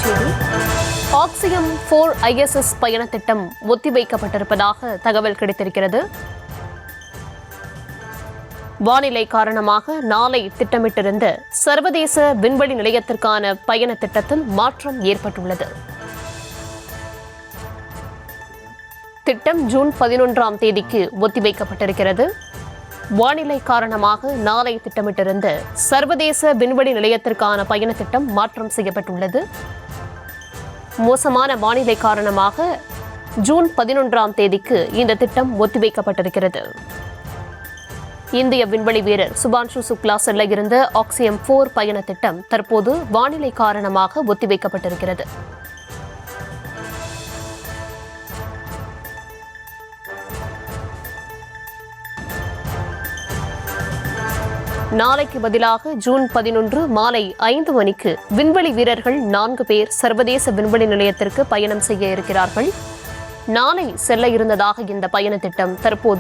செய்தி. Axiom 4 ISS பயண திட்டம் ஒத்திவைக்கப்பட்டிருப்பதாக தகவல் கிடைத்திருக்கிறது. வானிலை காரணமாக நாளை திட்டமிட்டிருந்த சர்வதேச விண்வெளி நிலையத்திற்கான பயண திட்டத்தில் மாற்றம் ஏற்பட்டுள்ளது. திட்டம் ஜூன் 11ஆம் தேதிக்கு ஒத்திவைக்கப்பட்டிருக்கிறது. வானிலை காரணமாக நாளை திட்டமிட்டிருந்த சர்வதேச விண்வெளி நிலையத்திற்கான பயண திட்டம் மாற்றம் செய்யப்பட்டுள்ளது. மோசமான வானிலை காரணமாக ஜூன் 11ஆம் தேதிக்கு இந்த திட்டம் ஒத்திவைக்கப்பட்டிருக்கிறது. இந்திய விண்வெளி வீரர் சுபான்ஷு சுக்லா செல்ல இருந்த ஆக்சியம் 4 பயண திட்டம் தற்போது வானிலை காரணமாக ஒத்திவைக்கப்பட்டிருக்கிறது. நாளைக்கு பதிலாக ஜூன் 11 மாலை 5 மணிக்கு விண்வெளி வீரர்கள் 4 பேர் சர்வதேச விண்வெளி நிலையத்திற்கு பயணம் செய்ய இருக்கிறார்கள். நாளை செல்ல இருந்ததாக இந்த பயண திட்டம் தற்போது